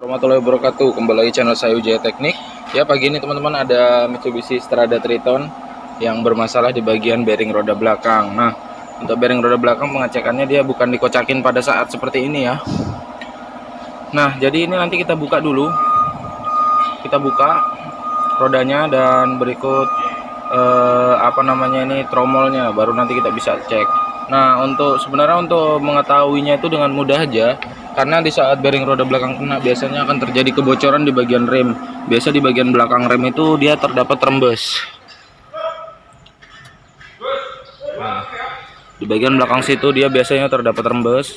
Warahmatullahi wabarakatuh. Kembali lagi channel saya Wijaya Teknik. Ya, pagi ini teman-teman ada Mitsubishi Strada Triton yang bermasalah di bagian bearing roda belakang. Nah, untuk bearing roda belakang pengecekannya dia bukan dikocakin pada saat seperti ini ya. Nah, jadi ini nanti kita buka dulu. Kita buka rodanya dan berikut ini tromolnya, baru nanti kita bisa cek. Nah, sebenarnya untuk mengetahuinya itu dengan mudah aja, karena di saat bearing roda belakang kena biasanya akan terjadi kebocoran di bagian rem. Biasa di bagian belakang rem itu dia terdapat rembes. Nah, di bagian belakang situ dia biasanya terdapat rembes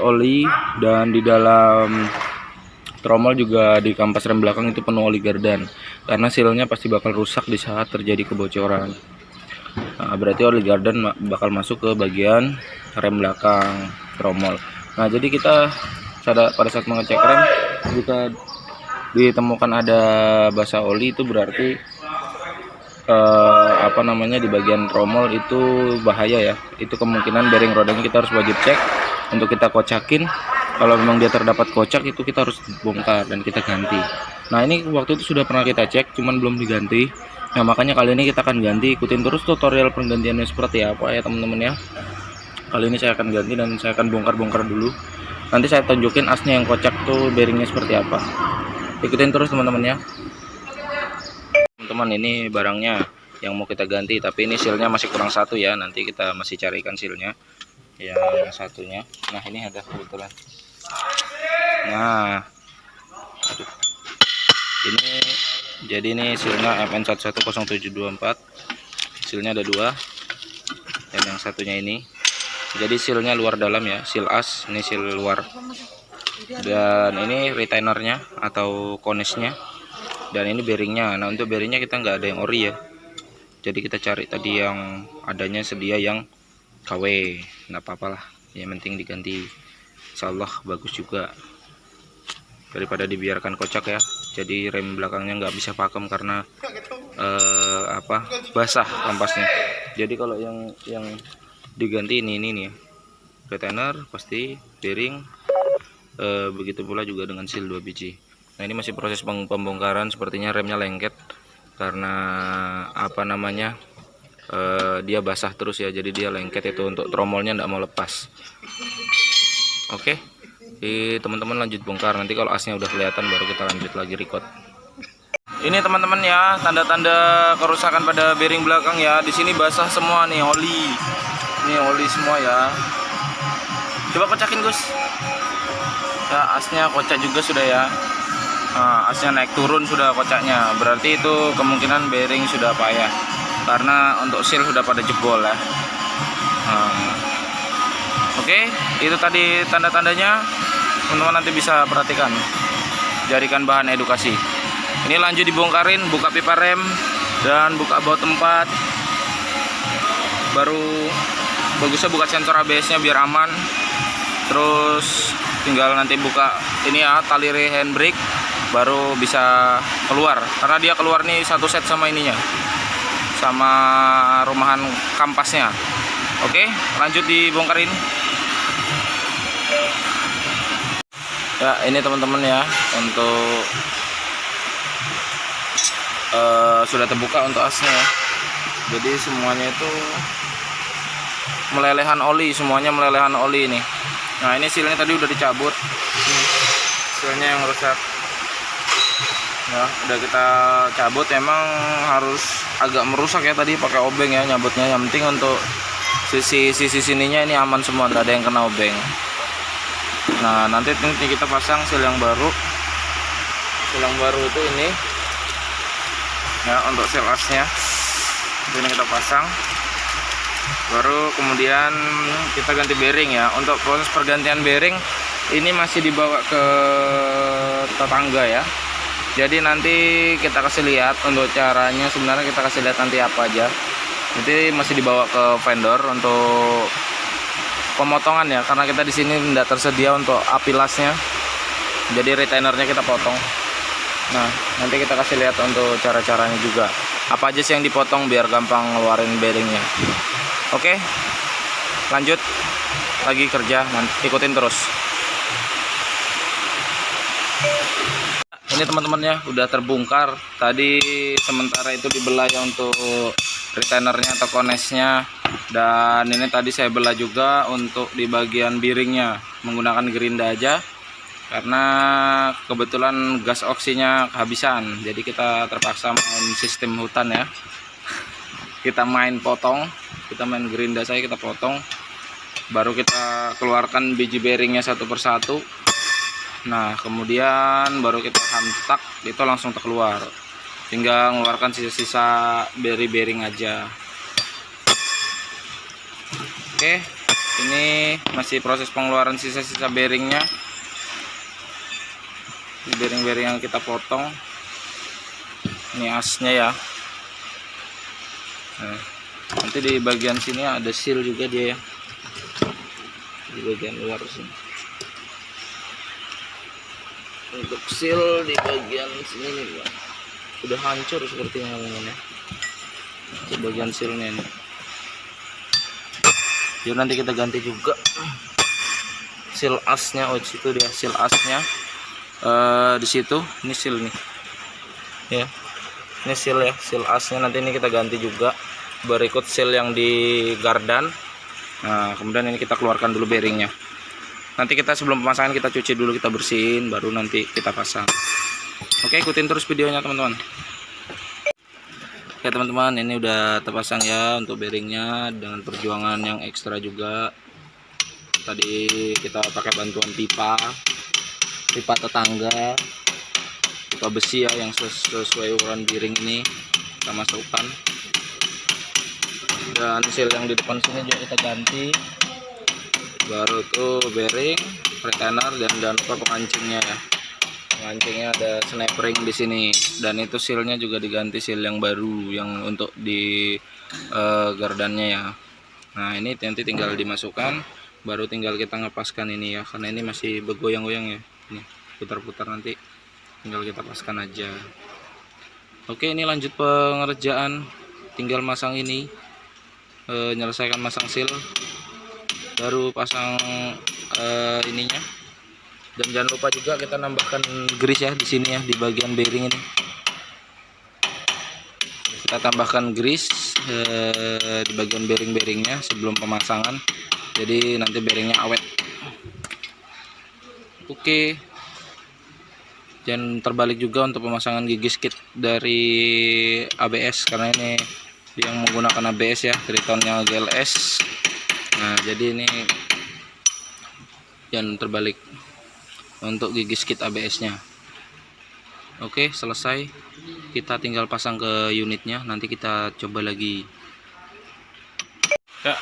oli, dan di dalam tromol juga di kampas rem belakang itu penuh oli gardan, karena sealnya pasti bakal rusak di saat terjadi kebocoran. Nah, berarti oli gardan bakal masuk ke bagian rem belakang tromol. Nah, jadi kita pada saat mengecek rem, jika ditemukan ada basah oli, itu berarti di bagian tromol itu bahaya ya. Itu kemungkinan bearing rodanya kita harus wajib cek untuk kita kocakin. Kalau memang dia terdapat kocak, itu kita harus bongkar dan kita ganti. Nah, ini waktu itu sudah pernah kita cek, cuman belum diganti. Nah, makanya kali ini kita akan ganti. Ikutin terus tutorial penggantiannya seperti apa ya teman-teman ya. Kali ini saya akan ganti dan saya akan bongkar-bongkar dulu. Nanti saya tunjukin asnya yang kocak tuh bearingnya seperti apa. Ikutin terus teman-teman ya. Teman-teman, ini barangnya yang mau kita ganti, tapi ini sealnya masih kurang satu ya. Nanti kita masih carikan sealnya yang satunya. Nah, ini ada kebetulan. Nah, ini sealnya MN110724. Sealnya ada dua, dan yang satunya ini. Jadi sealnya luar dalam ya, seal as, ini seal luar. Dan ini retainernya atau konisnya. Dan ini bearingnya. Nah, untuk bearingnya kita nggak ada yang ori ya. Jadi kita cari tadi yang adanya sedia yang KW. Nggak apa-apa lah, yang penting diganti. Insyaallah bagus juga daripada dibiarkan kocak ya. Jadi rem belakangnya nggak bisa pakem karena basah kampasnya. Jadi kalau yang diganti ini nih, retainer pasti, bearing, begitu pula juga dengan seal 2 biji. Nah, ini masih proses pembongkaran. Sepertinya remnya lengket karena dia basah terus ya, jadi dia lengket itu. Untuk tromolnya nggak mau lepas. Oke, teman-teman lanjut bongkar. Nanti kalau asnya udah kelihatan baru kita lanjut lagi record. Ini teman-teman ya, tanda-tanda kerusakan pada bearing belakang ya. Di sini basah semua nih, oli. Ini oli semua ya. Coba kocakin Gus. Ya, asnya kocak juga sudah ya. Nah, asnya naik turun sudah kocaknya. Berarti itu kemungkinan bearing sudah payah, karena untuk seal sudah pada jebol ya. Oke, itu tadi tanda-tandanya. Teman-teman nanti bisa perhatikan, jadikan bahan edukasi. Ini lanjut dibongkarin, buka pipa rem dan buka baut tempat. Baru bagusnya buka sensor ABS-nya biar aman. Terus tinggal nanti buka ini ya, tali handbrake, baru bisa keluar. Karena dia keluar nih satu set sama ininya, sama rumahan kampasnya. Oke, lanjut dibongkarin. Ya, ini teman-teman ya, untuk sudah terbuka untuk asnya ya. Jadi semuanya itu melelehan oli, semuanya melelehan oli ini. Nah, ini sealnya tadi udah dicabut, sealnya yang rusak ya, udah kita cabut. Emang harus agak merusak ya tadi pakai obeng ya nyabutnya. Yang penting untuk sisi sininya ini aman semua, nggak ada yang kena obeng. Nah, nanti kita pasang seal yang baru. Seal yang baru itu ini ya, untuk seal asnya ini kita pasang. Baru kemudian kita ganti bearing ya. Untuk proses pergantian bearing ini masih dibawa ke tetangga ya. Jadi nanti kita kasih lihat untuk caranya. Sebenarnya kita kasih lihat nanti apa aja. Nanti masih dibawa ke vendor untuk pemotongan ya, karena kita di sini tidak tersedia untuk api lasnya. Jadi retainernya kita potong. Nah, nanti kita kasih lihat untuk cara-caranya juga. Apa aja sih yang dipotong biar gampang ngeluarin bearingnya. Oke, lanjut lagi kerja, ikutin terus. ini teman-teman ya, udah terbongkar. Tadi sementara itu dibelah ya untuk retainernya atau konesnya, dan ini tadi saya belah juga untuk di bagian bearingnya menggunakan gerinda aja karena kebetulan gas oksinya kehabisan. Jadi kita terpaksa main sistem hutan ya, kita main potong, kita main gerinda saya, kita potong, baru kita keluarkan biji bearingnya satu persatu. Nah kemudian baru kita hantak, itu langsung terkeluar, tinggal mengeluarkan sisa-sisa bearing aja. Oke, ini masih proses pengeluaran sisa-sisa bearingnya, bearing-bearing yang kita potong. Ini asnya ya. Nah, nanti di bagian sini ada seal juga dia ya, di bagian luar sini. Untuk seal di bagian sini nih Bang, udah hancur sepertinya teman-teman ya, di bagian sealnya ini. Jadi nanti kita ganti juga seal asnya. Oh situ dia seal asnya, di situ. Ini seal nih ya, ini seal ya, seal asnya. Nanti ini kita ganti juga, berikut seal yang di gardan. Nah kemudian ini kita keluarkan dulu bearingnya. Nanti kita sebelum pemasangan kita cuci dulu, kita bersihin, baru nanti kita pasang. Oke, ikutin terus videonya teman-teman. Oke teman-teman, ini udah terpasang ya untuk bearingnya dengan perjuangan yang ekstra juga. Tadi kita pakai bantuan pipa tetangga, pipa besi ya yang sesuai ukuran bearing ini kita masukkan. Dan seal yang di depan sini juga kita ganti. Baru tuh bearing, retainer, dan jangan lupa pengancingnya ya. Pengancingnya ada snap-ring di sini, dan itu sealnya juga diganti seal yang baru yang untuk di gardannya ya. Nah ini nanti tinggal dimasukkan, baru tinggal kita ngepaskan ini ya, karena ini masih bergoyang-goyang ya. Ini putar-putar, nanti tinggal kita paskan aja. Oke, ini lanjut pengerjaan, tinggal masang ini, menyelesaikan masang seal, baru pasang ininya. Dan jangan lupa juga kita nambahkan grease ya di sini ya, di bagian bearing ini kita tambahkan grease di bagian bearingnya sebelum pemasangan, jadi nanti bearingnya awet. Oke, jangan terbalik juga untuk pemasangan gigi skid dari ABS, karena ini yang menggunakan ABS ya, tritonnya GLS. Nah jadi ini jangan terbalik untuk gigi skid ABS nya. Oke, selesai, kita tinggal pasang ke unitnya, nanti kita coba lagi ya.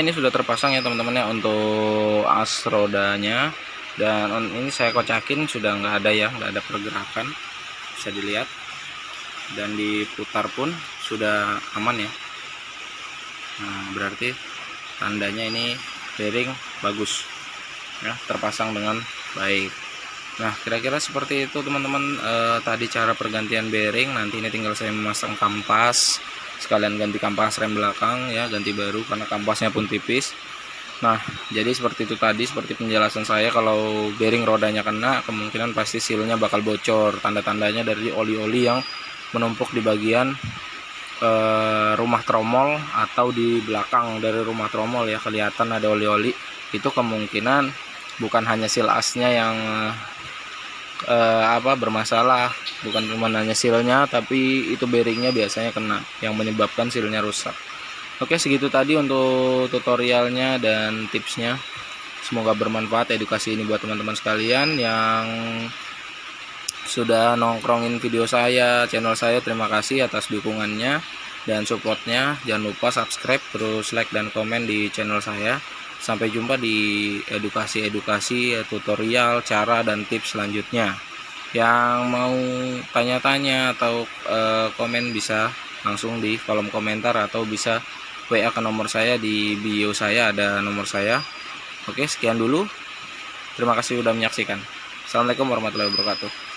Ini sudah terpasang ya teman-teman ya untuk as rodanya, dan ini saya kocakin sudah nggak ada ya, nggak ada pergerakan, bisa dilihat, dan diputar pun sudah aman ya. Nah berarti tandanya ini bearing bagus ya, terpasang dengan baik. Nah kira-kira seperti itu teman-teman, tadi cara pergantian bearing. Nanti ini tinggal saya memasang kampas, sekalian ganti kampas rem belakang ya, ganti baru karena kampasnya pun tipis. Nah jadi seperti itu tadi, seperti penjelasan saya, kalau bearing rodanya kena kemungkinan pasti sealnya bakal bocor. Tanda-tandanya dari oli-oli yang menumpuk di bagian rumah tromol atau di belakang dari rumah tromol ya, kelihatan ada oli-oli. Itu kemungkinan bukan hanya seal asnya yang bermasalah, bukan cuma hanya sealnya, tapi itu bearingnya biasanya kena yang menyebabkan sealnya rusak. Oke, segitu tadi untuk tutorialnya dan tipsnya. Semoga bermanfaat edukasi ini buat teman-teman sekalian yang sudah nongkrongin video saya, channel saya. Terima kasih atas dukungannya dan supportnya. Jangan lupa subscribe, terus like dan komen di channel saya. Sampai jumpa di edukasi tutorial, cara dan tips selanjutnya. Yang mau tanya-tanya atau komen bisa langsung di kolom komentar, atau bisa WA ke nomor saya, di bio saya ada nomor saya. Oke, sekian dulu, terima kasih sudah menyaksikan. Assalamualaikum warahmatullahi wabarakatuh.